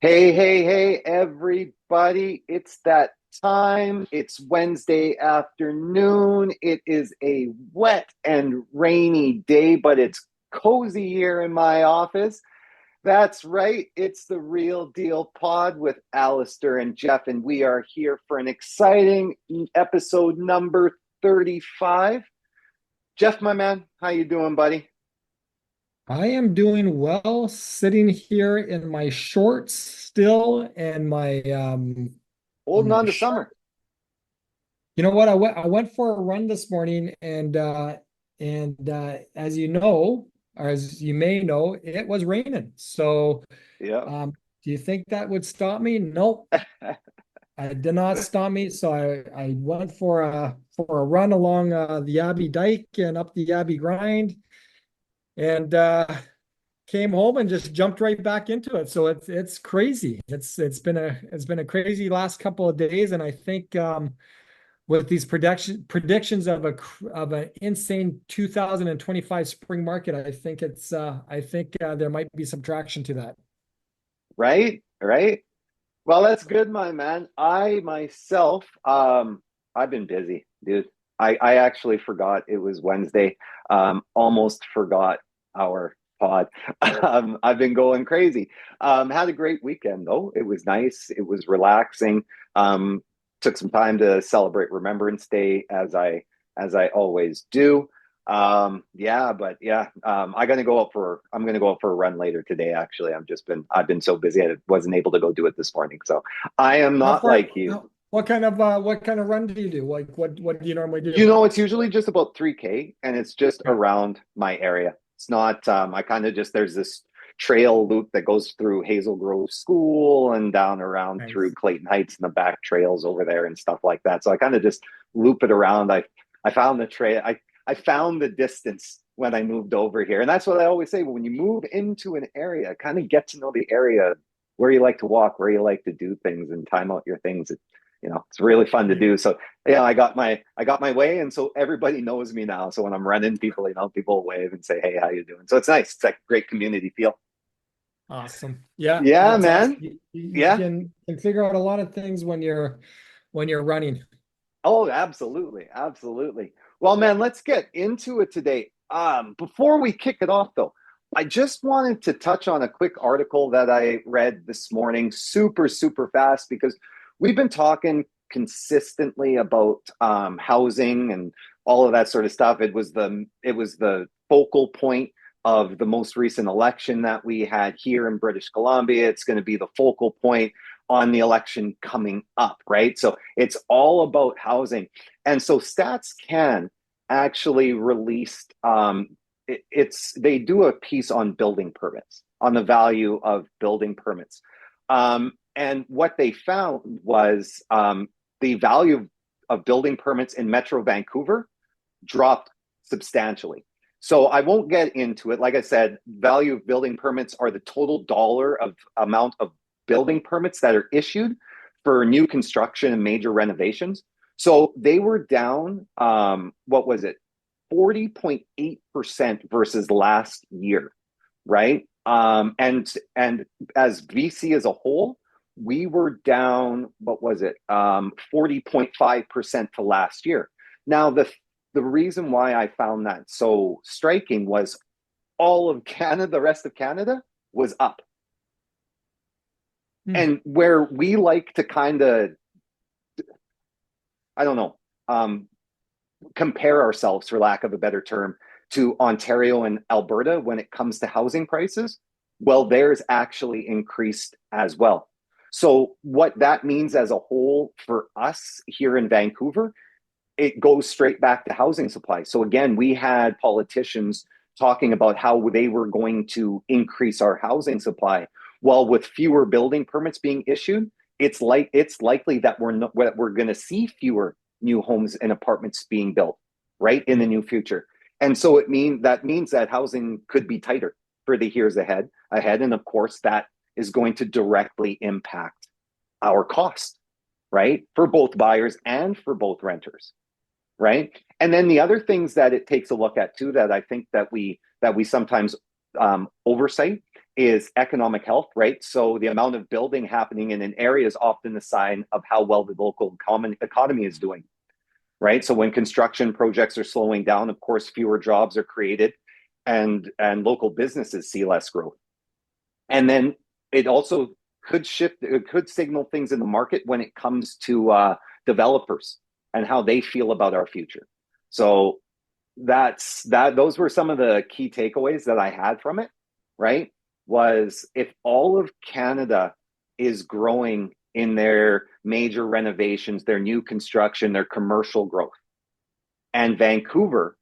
Hey, hey, hey, everybody. It's that time. It's Wednesday afternoon. It is a wet and rainy day, but it's cozy here in my office. That's right. It's the Real Deal Pod with Allister and Geoff, and we are here for an exciting episode number 35. Geoff, my man, how you doing, buddy? I am doing well, sitting here in my shorts still and Holding my on to shirt. summer. You know what? I went for a run this morning and as you know, or as you may know, it was raining. So Yeah. do you think that would stop me? Nope. It did not stop me. So I went for a run along the Abbey Dike and up the Abbey Grind and came home and just jumped right back into it. So it's crazy. It's been a crazy last couple of days, and I think with these predictions of an insane 2025 spring market, I think there might be some traction to that. Right? Right? Well, that's good, my man. I myself, I've been busy, dude. I actually forgot it was Wednesday. Almost forgot our pod. I've been going crazy. Had a great weekend though. It was nice. It was relaxing. Um, Took some time to celebrate Remembrance Day as I always do. Yeah, but yeah, I'm gonna go out for a run later today. Actually, I've been so busy I wasn't able to go do it this morning. So I am How not far? like you. What kind of run do you do? Like what do you normally You do? know, it's usually just about 3K and it's just Okay. around my area. It's not, I kind of just, there's this trail loop that goes through Hazel Grove School and down around through Nice. Clayton Heights and the back trails over there and stuff like that. So I kind of just loop it around. I found the trail. I found the distance when I moved over here. And that's what I always say. When you move into an area, kind of get to know the area, where you like to walk, where you like to do things and time out your things. It's really fun to Yeah. do. So yeah, I got my way, and so everybody knows me now. So when I'm running, people wave and say, "Hey, how you doing?" So it's nice. It's like a great community feel. Awesome. Yeah, Yeah, that's awesome. man. You Yeah. can figure out a lot of things when you're running. Oh, absolutely, absolutely. Well, man, let's get into it today. Before we kick it off, though, I just wanted to touch on a quick article that I read this morning, super, super fast, because we've been talking consistently about housing and all of that sort of stuff. It was the focal point of the most recent election that we had here in British Columbia. It's going to be the focal point on the election coming up, right? So it's all about housing. And so Stats Can actually released they do a piece on building permits, on the value of building permits. And what they found was the value of building permits in Metro Vancouver dropped substantially. So I won't get into it. Like I said, value of building permits are the total dollar of amount of building permits that are issued for new construction and major renovations. So they were down, what was it, 40.8% versus last year, right? And as BC as a whole, we were down, what was it, 40.5% to last year. Now, the reason why I found that so striking was all of Canada, the rest of Canada was up. Hmm. And where we like to kind of, I don't know, compare ourselves, for lack of a better term, to Ontario and Alberta when it comes to housing prices, well, theirs actually increased as well. So, what that means as a whole for us here in Vancouver, it goes straight back to housing supply. So again, we had politicians talking about how they were going to increase our housing supply. Well, with fewer building permits being issued, it's likely that we're going to see fewer new homes and apartments being built right in the Yeah. new future. And so that means that housing could be tighter for the years ahead, and of course that is going to directly impact our cost, right, for both buyers and for both renters, right? And then the other things that it takes a look at too, that I think that we sometimes oversight, is economic health, right? So the amount of building happening in an area is often a sign of how well the local economy is doing, right? So when construction projects are slowing down, of course, fewer jobs are created, and local businesses see less growth. And then it also could shift, it could signal things in the market when it comes to developers and how they feel about our future. So those were some of the key takeaways that I had from it, right? Was if all of Canada is growing in their major renovations, their new construction, their commercial growth, and Vancouver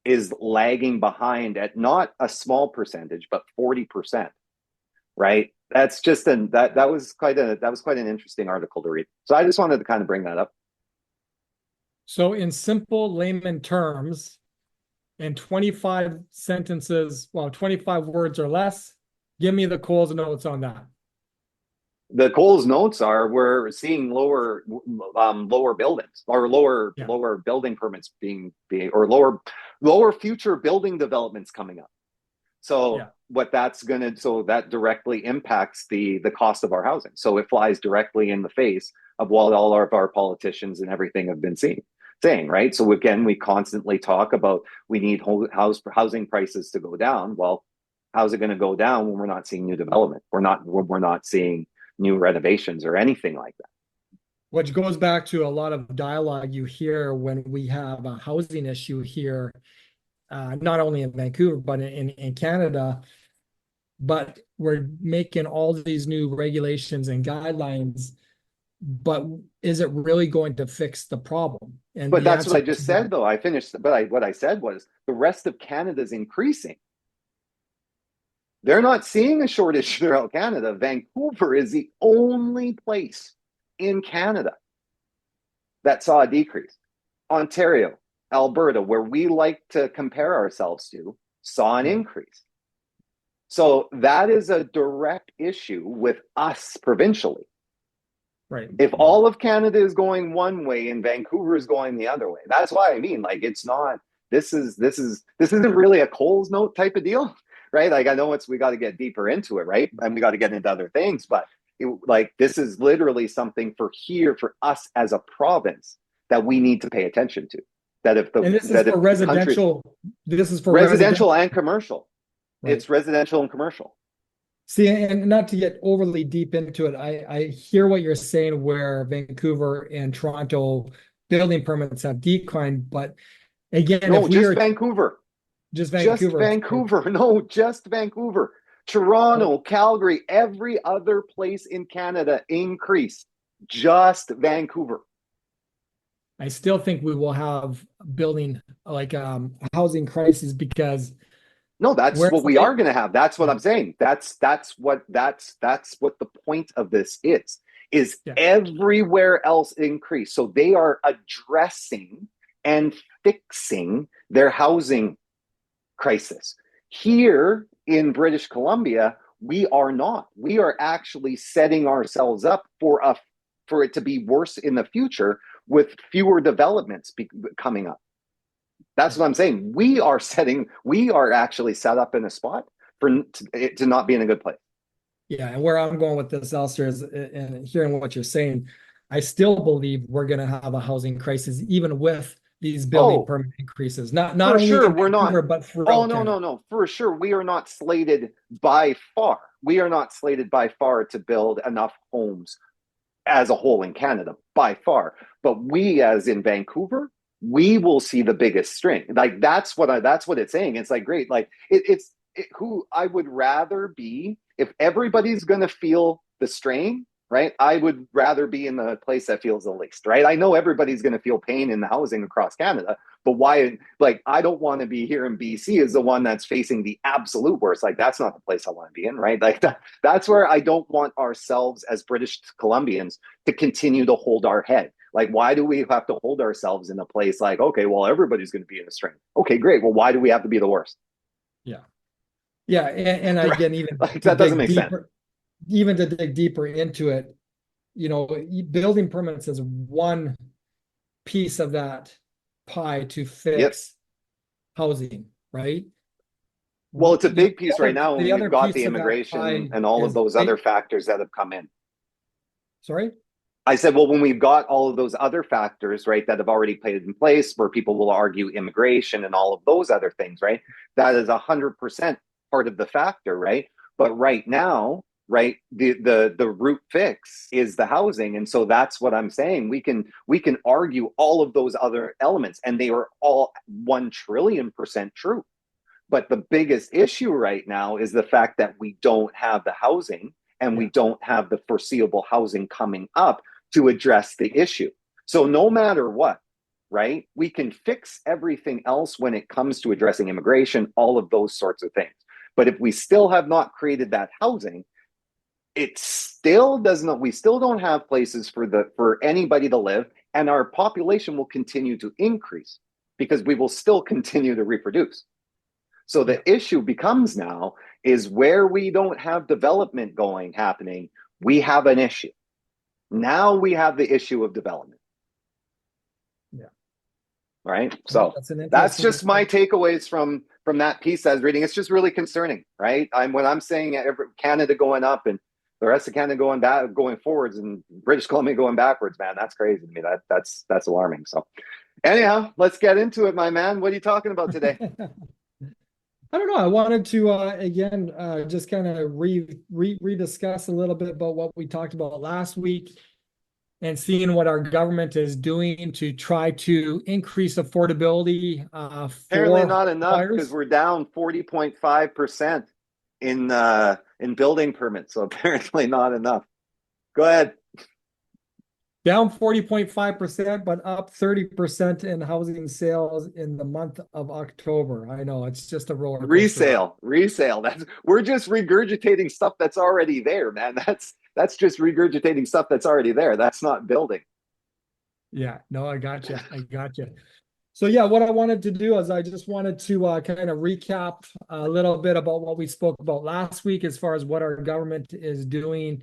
is lagging behind at not a small percentage, but 40%, right? That's just that was quite an interesting article to read. So I just wanted to kind of bring that up. So in simple layman terms, in 25 sentences, well, 25 words or less, give me the Coles notes on that. The Coles notes are we're seeing lower buildings or lower building permits being or lower future building developments coming up. So that directly impacts the cost of our housing. So it flies directly in the face of what all of our politicians and everything have been saying, right? So again, we constantly talk about we need housing prices to go down. Well, how's it going to go down when we're not seeing new development? We're not seeing new renovations or anything like that. Which goes back to a lot of dialogue you hear when we have a housing issue here, not only in Vancouver, but in Canada. But we're making all these new regulations and guidelines, but is it really going to fix the problem? And but that's what I just said, though. I finished, but what I said was the rest of Canada's increasing. They're not seeing a shortage throughout Canada. Vancouver is the only place in Canada that saw a decrease. Ontario, Alberta, where we like to compare ourselves to, saw an increase. So that is a direct issue with us provincially. Right. If all of Canada is going one way and Vancouver is going the other way, that's why I mean, like, it's not. This isn't really a Coles note type of deal, right? Like, I know we got to get deeper into it, right? And we got to get into other things, but this is literally something for us as a province that we need to pay attention to. That if this is for residential and commercial. Right. It's residential and commercial. See, and not to get overly deep into it, I hear what you're saying where Vancouver and Toronto building permits have declined, but again, Vancouver. Just Vancouver. No, just Vancouver. Toronto, Calgary, every other place in Canada increased. Just Vancouver. I still think we will have building like a housing crisis because no, that's what we are going to have. That's what I'm saying. That's what the point of this is everywhere else increase. So they are addressing and fixing their housing crisis. Here in British Columbia, we are not. We are actually setting ourselves up for it to be worse in the future with fewer developments coming up. That's what I'm saying. We are actually set up in a spot for it to not be in a good place. Yeah, and where I'm going with this, Allister, is and hearing what you're saying, I still believe we're going to have a housing crisis, even with these building permit increases. Not only sure, in Vancouver, but throughout Canada. No. For sure, we are not slated by far. We are not slated by far to build enough homes as a whole in Canada, by far. But we, as in Vancouver, we will see the biggest strain. Like that's what it's saying. It's like, great. Like who I would rather be if everybody's going to feel the strain, right? I would rather be in the place that feels the least, right? I know everybody's going to feel pain in the housing across Canada, but why? Like, I don't want to be here in BC as the one that's facing the absolute worst. Like, that's not the place I want to be in, right? Like that's where I don't want ourselves as British Columbians to continue to hold our head. Like, why do we have to hold ourselves in a place like, okay, well, everybody's going to be in a strain. Okay, great. Well, why do we have to be the worst? Yeah. Yeah. And again, even like, that doesn't make sense. Even to dig deeper into it, building permits is one piece of that pie to fix housing, right? Well, it's a You know, big piece right now, and the we've other got piece the of that immigration pie and all of is, those other factors that have come in. sorry? I said, well, when we've got all of those other factors, right, that have already played in place, where people will argue immigration and all of those other things, right, that is 100% part of the factor, right? But right now, right, the root fix is the housing, and so that's what I'm saying. We can argue all of those other elements, and they are all 1 trillion% true. But the biggest issue right now is the fact that we don't have the housing and we Yeah, don't have the foreseeable housing coming up to address the issue. So, no matter what, right, we can fix everything else when it comes to addressing immigration, all of those sorts of things. But if we still have not created that housing, it still does not, we still don't have places for anybody to live, and our population will continue to increase because we will still continue to reproduce. So yeah, the issue becomes now is where we don't have development going happening, we have an issue. Now we have the issue of development, yeah. right? Well, So that's an that's interesting. just my takeaways from that piece I was reading. It's just really concerning, right? When I'm saying Canada going up and the rest of Canada going back, going forwards, and British Columbia going backwards, man, that's crazy to me. That's alarming. So anyhow, let's get into it, my man. What are you talking about today? I don't know. I wanted to again just kind of rediscuss a little bit about what we talked about last week and seeing what our government is doing to try to increase affordability Apparently for not enough because buyers. we're down 40.5% in building permits. So apparently not enough. Go ahead. Down 40.5%, but up 30% in housing sales in the month of October. I know it's just a roller coaster ride. Resale. That's we're just regurgitating stuff that's already there, man. That's just regurgitating stuff that's already there. That's not building. Yeah, no, I got you. I got you. So yeah, what I wanted to do is I just wanted to kind of recap a little bit about what we spoke about last week as far as what our government is doing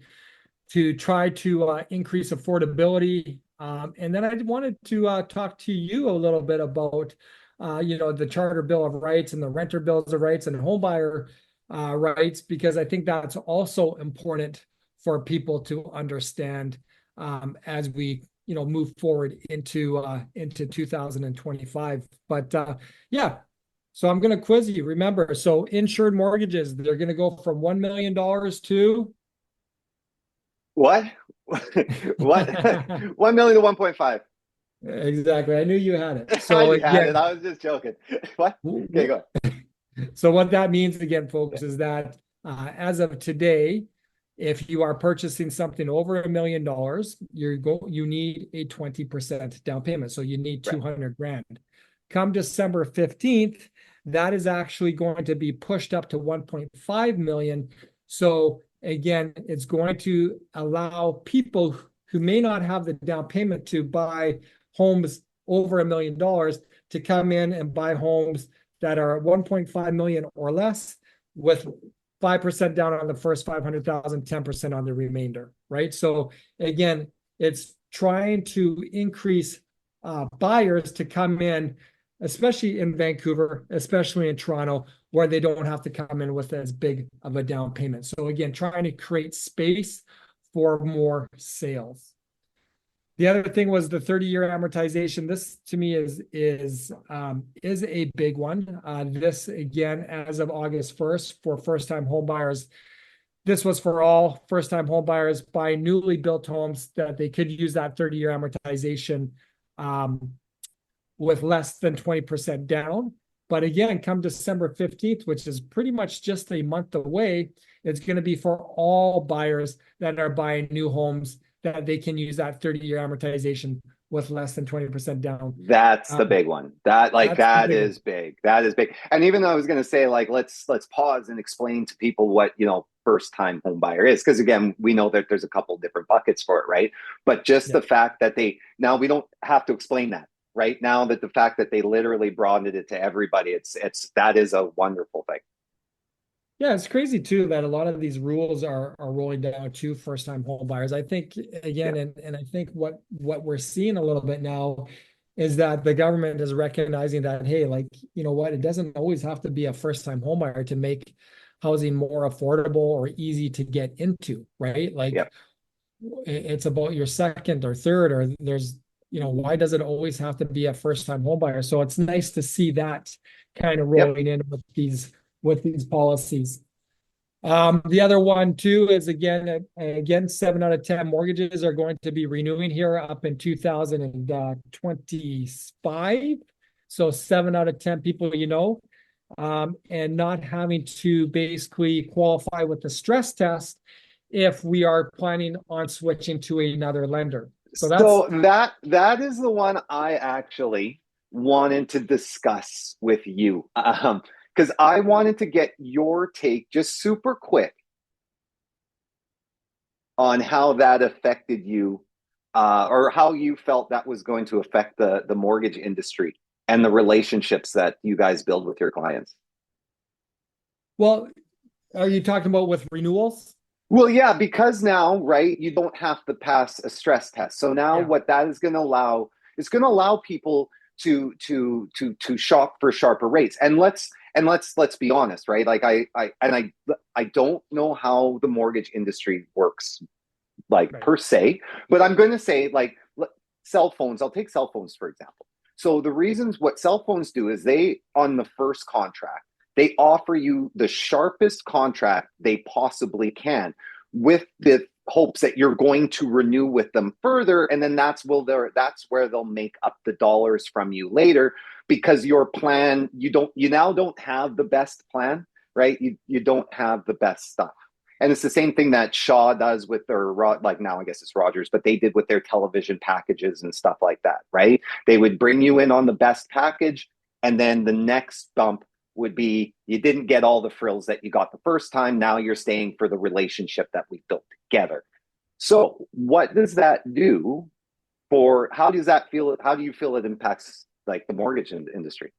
to try to increase affordability. And then I wanted to talk to you a little bit about, the Charter Bill of Rights and the Renter Bills of Rights and homebuyer rights, because I think that's also important for people to understand as we, move forward into 2025. But yeah, so I'm going to quiz you. Remember, so insured mortgages, they're going to go from $1 million to What? What? 1 million to 1.5. exactly. I knew you had it. I So had it. again, I was just joking. What? Okay, go. so what that means again, folks, is that as of today, if you are purchasing something over $1 million, you need a 20% down payment. So you need Right. 200 grand. Come December 15th, that is actually going to be pushed up to 1.5 million. So again, it's going to allow people who may not have the down payment to buy homes over $1 million to come in and buy homes that are 1.5 million or less with 5% down on the first 500,000, 10% on the remainder, right? So again, it's trying to increase buyers to come in, especially in Vancouver, especially in Toronto, where they don't have to come in with as big of a down payment. So again, trying to create space for more sales. The other thing was the 30-year amortization. This to me is a big one. This again, as of August 1st, for first-time home buyers. This was for all first-time home buyers buying newly built homes that they could use that 30-year amortization with less than 20% down. But again, come December 15th, which is pretty much just a month away, it's going to be for all buyers that are buying new homes that they can use that 30-year amortization with less than 20% down. That's the big one. That's the That big one. is big. That is big. And even though I was going to say let's pause and explain to people what first time home buyer is, because again we know that there's a couple different buckets for it, right? But just Yeah. the fact that now we don't have to explain that, right? Now that the fact that they literally broadened it to everybody, it's that is a wonderful thing. Yeah, it's crazy too that a lot of these rules are rolling down to first time home buyers. I think Yeah. again, and I think what we're seeing a little bit now is that the government is recognizing that, hey, like, you know what, it doesn't always have to be a first-time homebuyer to make housing more affordable or easy to get into, right? Like Yep. it's about your second or third, or there's, why does it always have to be a first-time homebuyer? So it's nice to see that kind of Yep. rolling in with these policies. The other one too is again, 7 out of 10 mortgages are going to be renewing here up in 2025. So 7 out of 10 people, and not having to basically qualify with the stress test if we are planning on switching to another lender. So that's So that is the one I actually wanted to discuss with you. Because I wanted to get your take just super quick on how that affected you, or how you felt that was going to affect the mortgage industry and the relationships that you guys build with your clients. well, are you talking about with renewals? Well, yeah, because now, right, you don't have to pass a stress test. So now Yeah. what that is going to allow is going to allow people to shop for sharper rates. And let's be honest, right? Like I don't know how the mortgage industry works like Right. per se, but I'm going to say like cell phones. I'll take cell phones for example. So the reasons what cell phones do is they on the first contract they offer you the sharpest contract they possibly can with the hopes that you're going to renew with them further, and then that's where they'll make up the dollars from you later, because your plan you now don't have the best plan, right? You don't have the best stuff. And it's the same thing that Shaw does with their, like now I guess it's Rogers, but they did with their television packages and stuff like that, right? They would bring you in on the best package, and then the next bump would be you didn't get all the frills that you got the first time. Now you're staying for the relationship that we built together. So what does that do for, how does that feel? How do you feel it impacts like the mortgage industry?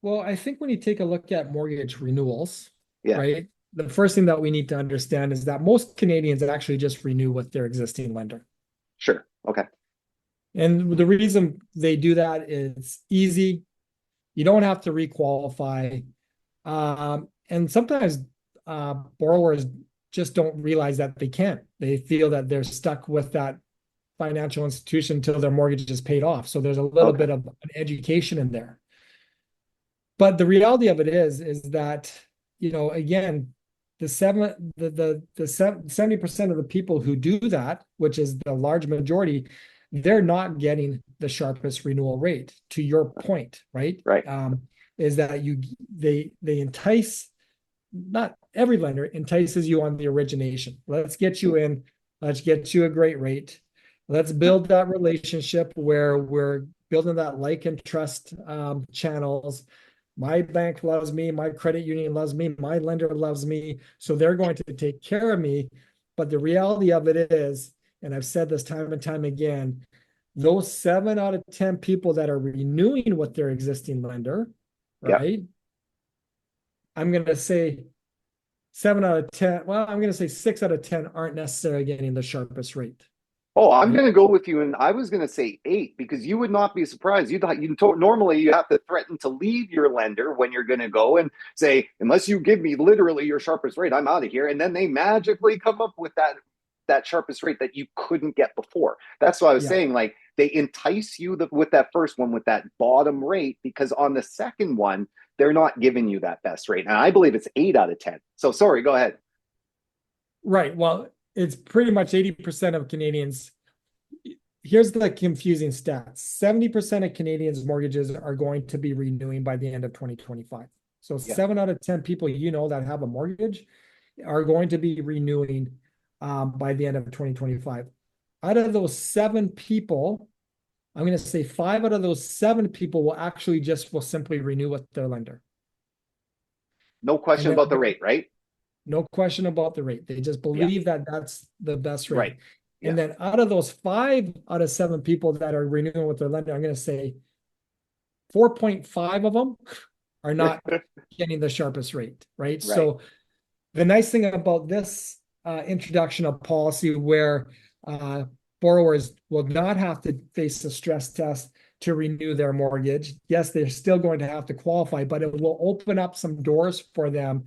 Well, I think when you take a look at mortgage renewals, Yeah, right, the first thing that we need to understand is that most Canadians actually just renew with their existing lender. sure. Okay. And the reason they do that is easy. You don't have to requalify. And sometimes borrowers just don't realize that they can't. They feel that they're stuck with that financial institution until their mortgage is paid off. So there's a little Okay. bit of an education in there. But the reality of it is that, again, the 70% of the people who do that, which is the large majority, they're not getting the sharpest renewal rate. To your point, right? Right. Is that they entice, not every lender entices you on the origination. Let's get you in, let's get you a great rate. Let's build that relationship where we're building that like and trust channels. My bank loves me, my credit union loves me, my lender loves me, so they're going to take care of me. But the reality of it is, and I've said this time and time again, those 7 out of 10 people that are renewing with their existing lender, Yeah. right? I'm going to say 7 out of 10. Well, I'm going to say 6 out of 10 aren't necessarily getting the sharpest rate, Oh, I'm right? going to go with you, and I was going to say eight because you would not be surprised. Normally you have to threaten to leave your lender when you're going to go and say, unless you give me literally your sharpest rate, I'm out of here. And then they magically come up with that sharpest rate that you couldn't get before. That's why I was Yeah. saying, like they entice you with that first one with that bottom rate, because on the second one they're not giving you that best rate. And I believe it's 8 out of 10. So sorry, go ahead. Right. Well, it's pretty much 80% of Canadians. Here's the confusing stats. 70% of Canadians' mortgages are going to be renewing by the end of 2025. So Yeah. 7 out of 10 people that have a mortgage are going to be renewing by the end of 2025. Out of those 7 people, I'm going to say 5 out of those 7 people will simply renew with their lender. No And question then about the rate, right? no question about the rate. They just Yeah. believe that that's the best Right. rate. And Yeah. then out of those 5 out of 7 people that are renewing with their lender, I'm going to say 4.5 of them are not getting the sharpest rate, right? Right. So the nice thing about this introduction of policy where uh, borrowers will not have to face a stress test, to renew their mortgage. Yes, they're still going to have to qualify, but it will open up some doors for them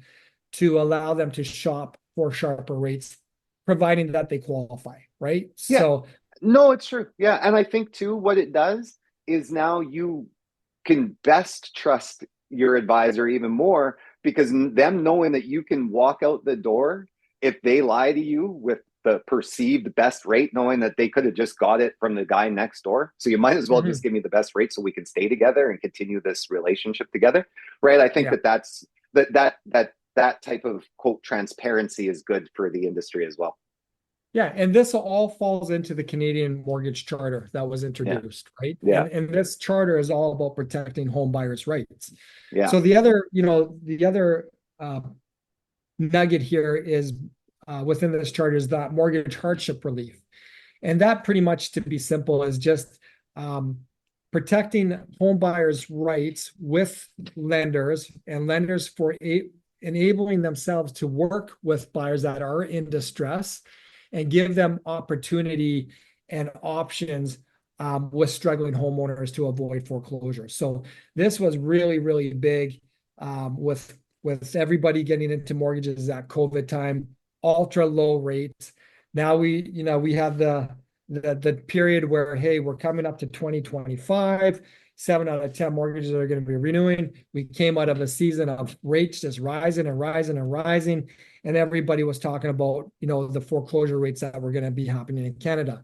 to allow them to shop for sharper rates, providing that they qualify, right? Yeah. So, No, it's true. Yeah. And I think too, what it does is now you can best trust your advisor even more because them knowing that you can walk out the door if they lie to you with the perceived best rate, knowing that they could have just got it from the guy next door. So you might as well just give me the best rate so we can stay together and continue this relationship together. Right. I think yeah. that type of quote transparency is good for the industry as well. Yeah, and this all falls into the Canadian Mortgage Charter that was Yeah. introduced, right? Yeah. And this charter is all about protecting home buyers' rights. Yeah. So the other nugget here is within this charter is that mortgage hardship relief, and that pretty much, to be simple, is just protecting home buyers' rights with lenders and lenders for enabling themselves to work with buyers that are in distress and give them opportunity and options with struggling homeowners to avoid foreclosure. So this was really, really big with everybody getting into mortgages at COVID time, ultra low rates. Now we have the period where, hey, we're coming up to 2025. 7 out of 10 mortgages are going to be renewing. We came out of a season of rates just rising and rising and rising. And everybody was talking about, the foreclosure rates that were going to be happening in Canada.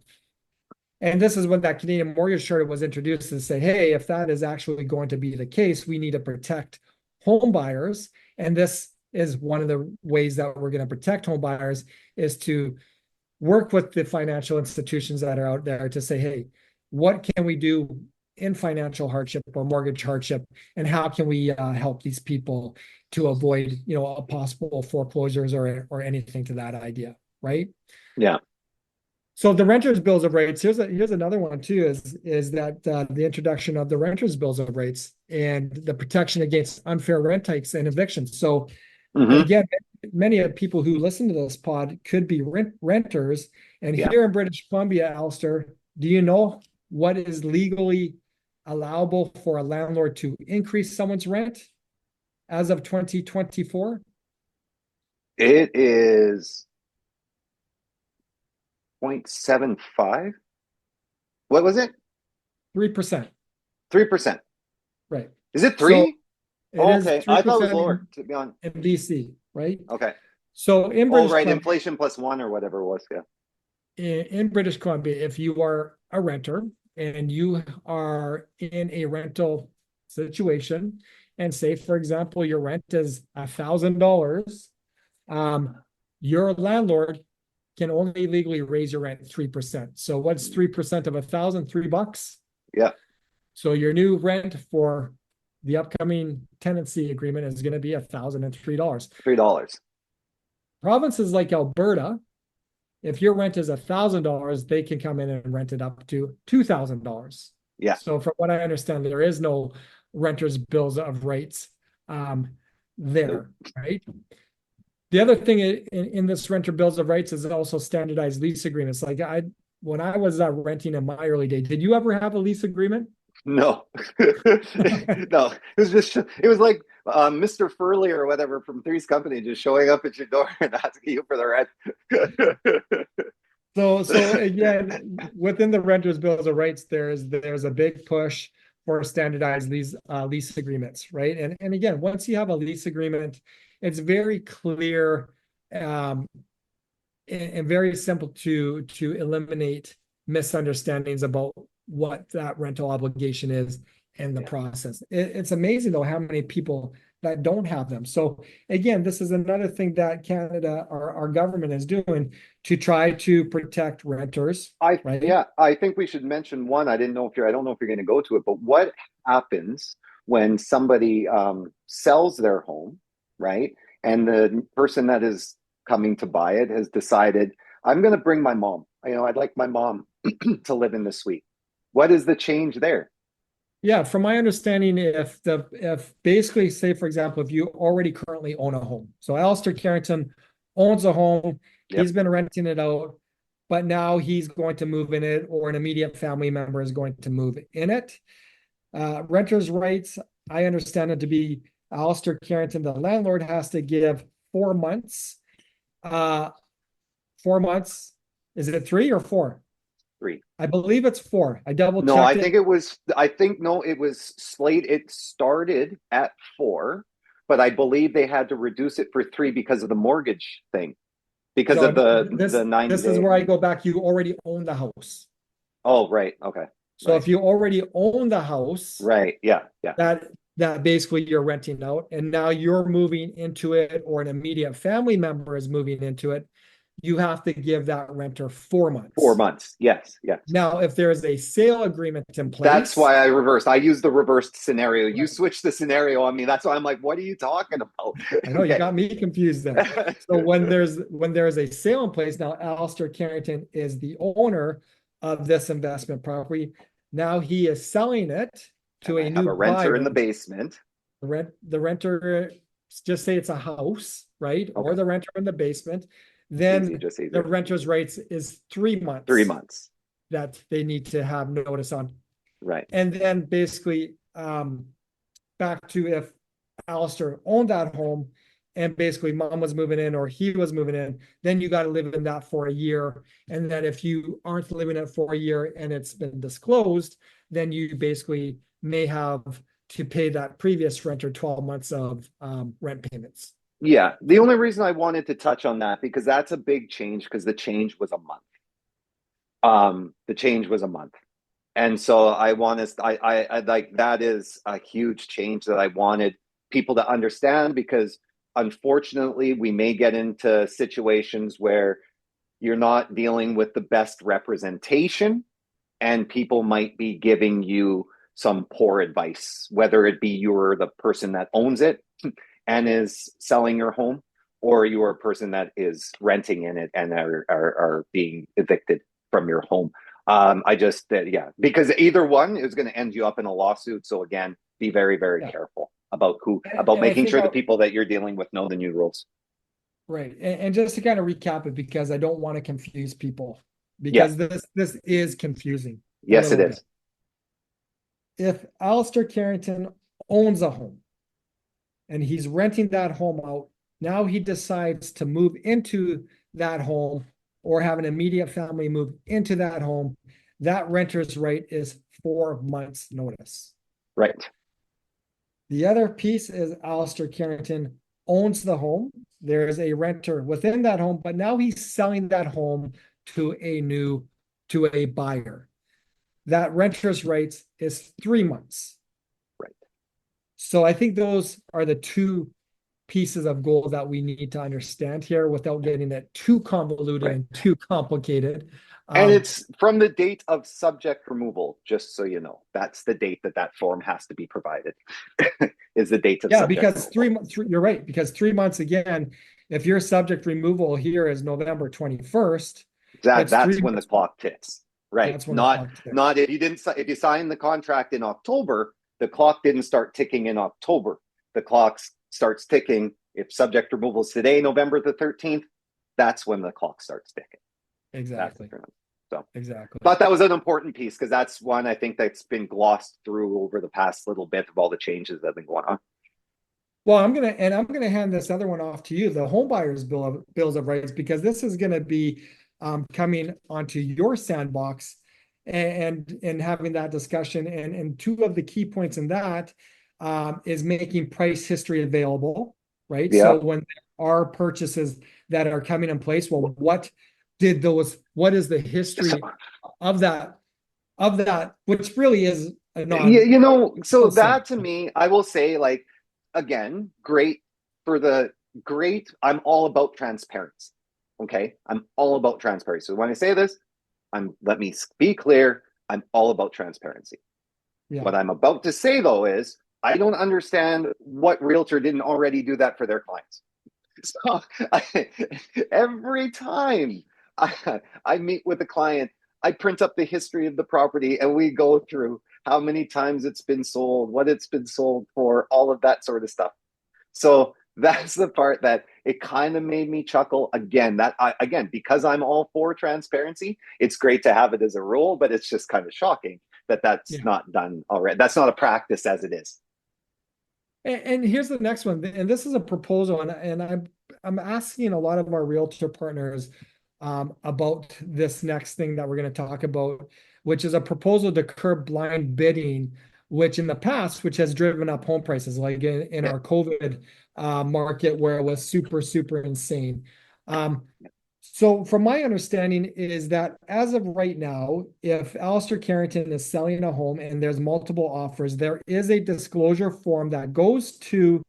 And this is when that Canadian Mortgage Charter was introduced to say, hey, if that is actually going to be the case, we need to protect home buyers. And this is one of the ways that we're going to protect home buyers is to work with the financial institutions that are out there to say, hey, what can we do in financial hardship or mortgage hardship, and how can we help these people to avoid, a possible foreclosures or anything to that idea, right? Yeah. So the renters' bills of rights. Here's another one too. Is that the introduction of the renters' bills of rights and the protection against unfair rent hikes and evictions. So again, many of people who listen to this pod could be renters, and here in British Columbia, Allister, do you know what is legally allowable for a landlord to increase someone's rent as of 2024? It is 0.75. What was it? 3%. 3%. Right. Is it 3? So okay. I thought it was lower, to be honest. In BC, right? Okay. So in British Columbia, inflation plus 1 or whatever it was. Yeah. In British Columbia, if you are a renter and you are in a rental situation, and say, for example, your rent is $1,000, your landlord can only legally raise your rent 3%. So what's 3% of 1,000? $3. Yeah. So your new rent for the upcoming tenancy agreement is going to be $1,003. $3. Provinces like Alberta, if your rent is $1,000, they can come in and rent it up to $2,000. Yeah. So from what I understand, there is no renters' bills of rights there, right? The other thing in this renter bills of rights is also standardized lease agreements. Like when I was renting in my early days, did you ever have a lease agreement? No. No. It was like Mr. Furley or whatever from Three's Company just showing up at your door and asking you for the rent. So again, within the renters' bills of rights, there's a big push for standardized lease agreements, right? And again, once you have a lease agreement, it's very clear and very simple to eliminate misunderstandings about what that rental obligation is and the process. It's amazing though how many people that don't have them. So again, this is another thing that Canada, our government, is doing to try to protect renters. Right? Yeah, I think we should mention one. I don't know if you're going to go to it, but what happens when somebody sells their home, right? And the person that is coming to buy it has decided, I'm going to bring my mom. I'd like my mom to live in the suite. What is the change there? Yeah, from my understanding, if basically, say, for example, if you already currently own a home. So Allister Carrington owns a home. Yep. He's been renting it out. but now he's going to move in it, or an immediate family member is going to move in it. Renters' rights, I understand it to be Allister Carrington, the landlord has to give 4 months. 4 months. Is it 3 or 4? 3. I believe it's 4. I double No, I checked think it. it was. I think no, it was slate. It started at 4, but I believe they had to reduce it for 3 because of the mortgage thing, because So of the this 90 this is day. where I go back. You already own the house. Oh, right. Okay. So Right. if you already own the house, Right. Yeah. Yeah. that basically you're renting out, and now you're moving into it, or an immediate family member is moving into it, you have to give that renter 4 4 months. months. Yes. Yes. Now, if there is a sale agreement in That's place, why I reversed. I used the reversed scenario. You right? switched the scenario on me. That's why I'm like, what are you talking about? I know you Okay. got me confused there. So when there's a sale in place, now Alistair Carrington is the owner of this investment property. Now he is selling it And to I a have new a renter in the buyer. basement. The renter, just say it's a house, right? Or Okay. the renter in the basement. It's easy, Then just the easier. renter's rights is 3 3 months months. that they need to have notice on. Right. And then basically, back to if Alistair owned that home and basically mom was moving in or he was moving in, then you got to live in that for a year. And then if you aren't living in it for a year and it's been disclosed, then you basically may have to pay that previous renter 12 months of rent payments. Yeah. The only reason I wanted to touch on that because that's a big change because the change was a month. The change was a month. And so I want to, I like that is a huge change that I wanted people to understand because unfortunately we may get into situations where you're not dealing with the best representation and people might be giving you some poor advice, whether it be you're the person that owns it and is selling your home, or you're a person that is renting in it and are being evicted from your home. I just, yeah, because either one is going to end you up in a lawsuit. So again, be very, very Yeah. careful about about And I making think sure the people that you're dealing with know the new rules. right. And just to kind of recap it, because I don't want to confuse people, Yeah. because this is confusing a Yes, it little bit. is. If Alistair Carrington owns a home and he's renting that home out, now he decides to move into that home or have an immediate family move into that home, that renter's right is 4 months notice. Right. The other piece is Alistair Carrington owns the home. There is a renter within that home, but now he's selling that home to a buyer. That renter's rights is 3 months. Right. So I think those are the two pieces of gold that we need to understand here without getting it too convoluted Right. and too complicated. And Um, it's from the date of subject removal, just so you know. That's the date that that form has to be provided, is the date of yeah, subject because removal. you're right, because 3 months again, if your subject removal here is November 21st, it's That's three when the months. clock ticks. Right. That's when the clock ticks. Not if you didn't if you signed the contract in October, the clock didn't start ticking in October. The clock starts ticking if subject removal is today, November the 13th, that's when the clock starts ticking. That's the Exactly. difference. So Exactly. thought that was an important piece because that's one I think that's been glossed through over the past little bit of all the changes that have been going on. Well, I'm gonna hand this other one off to you, the home buyers bills of rights, because this is gonna be coming onto your sandbox and having that discussion. And two of the key points in that is making price history available, right? Yeah. So when there are purchases that are coming in place, well, what is the So, history of that, which really is a so non-sense. that to me, I will say, like, again, great for the great. I'm all about transparency. Okay. I'm all about transparency. So when I say this, let me be clear. I'm all about transparency. Yeah. What I'm about to say though is I don't understand what realtor didn't already do that for their clients. So every time I meet with a client, I print up the history of the property and we go through how many times it's been sold, what it's been sold for, all of that sort of stuff. So That's the part that it kind of made me chuckle. Again, because I'm all for transparency, it's great to have it as a rule, but it's just kind of shocking that that's Yeah. not done already. That's not a practice as it is. And here's the next one, and this is a proposal, and I'm asking a lot of our realtor partners about this next thing that we're going to talk about, which is a proposal to curb blind bidding, which in the past, which has driven up home prices, like in Yeah. our COVID market where it was super, super insane. So from my understanding is that as of right now, if Alistair Carrington is selling a home and there's multiple offers, there is a disclosure form that goes to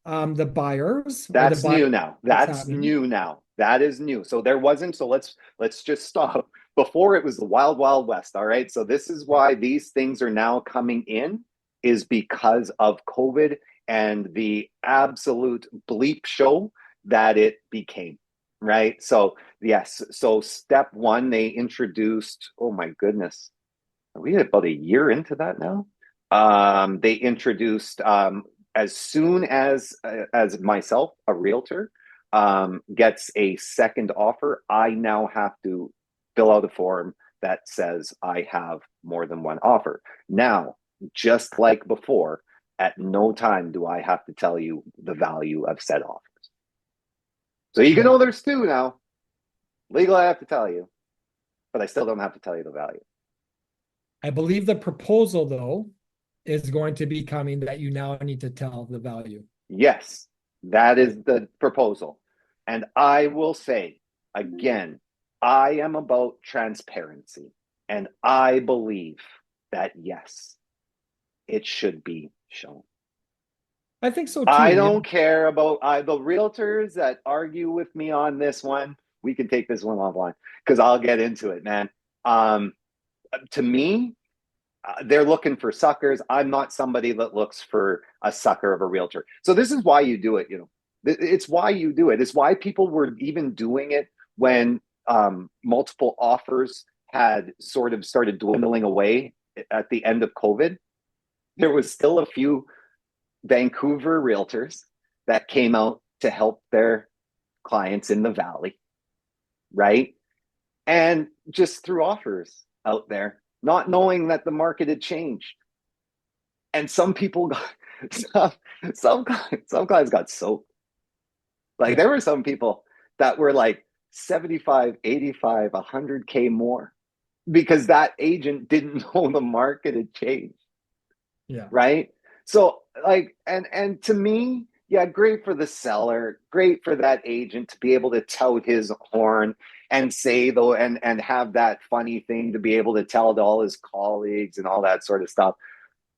the buyers or the That's buyer new now. that's That's happening. new now. That is new. So there wasn't. So let's just stop. Before it was the wild, wild west. All right. So this is why these things are now coming in, is because of COVID and the absolute bleep show that it became. Right. So yes. So step one, they introduced. Oh my goodness, are we about a year into that now? They introduced as soon as myself, a realtor, gets a second offer, I now have to fill out a form that says I have more than one offer. Now, just like before, at no time do I have to tell you the value of said offers. So you can Yeah. know there's two now. Legally, I have to tell you, but I still don't have to tell you the value. I believe the proposal, though, is going to be coming that you now need to tell the value. Yes, that is the proposal. And I will say again, I am about transparency. And I believe that, yes, it should be shown. I think so I too. Yeah. don't care about the realtors that argue with me on this one. We can take this one offline because I'll get into it, man. Um, to me, they're looking for suckers. I'm not somebody that looks for a sucker of a realtor. So this is why you do it. It's why you do it. It's why people were even doing it when multiple offers had sort of started dwindling away at the end of COVID. There was still a few Vancouver realtors that came out to help their clients in the valley, right? And just threw offers out there, not knowing that the market had changed. And some people got some some some guys got soaked. Like Yeah. there were some people that were like 75, 85, 100K more because that agent didn't know the market had changed, Yeah. right? So like and to me, yeah, great for the seller, great for that agent to be able to tout his horn and say though and have that funny thing to be able to tell to all his colleagues and all that sort of stuff.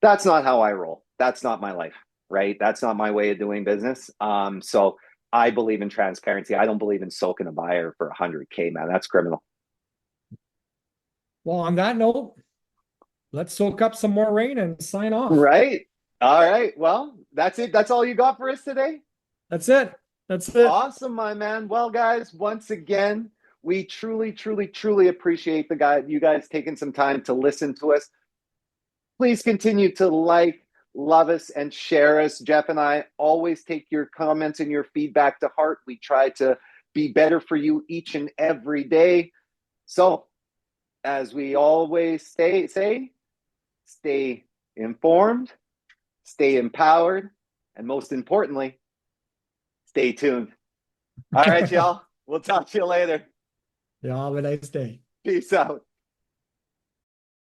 That's not how I roll. That's not my life, right? That's not my way of doing business. So I believe in transparency. I don't believe in soaking a buyer for 100K, man. That's criminal. Well, on that note, let's soak up some more rain and sign off. Right. All right. Well, that's it. That's all you got for us today. That's it. That's it. Awesome, my man. Well, guys, once again, we truly, truly, truly appreciate you guys taking some time to listen to us. Please continue to like, love us, and share us. Geoff and I always take your comments and your feedback to heart. We try to be better for you each and every day. So, as we always say, stay informed, stay empowered, and most importantly, stay tuned. All right, y'all. We'll talk to you later. Yeah, have a nice day. Peace out.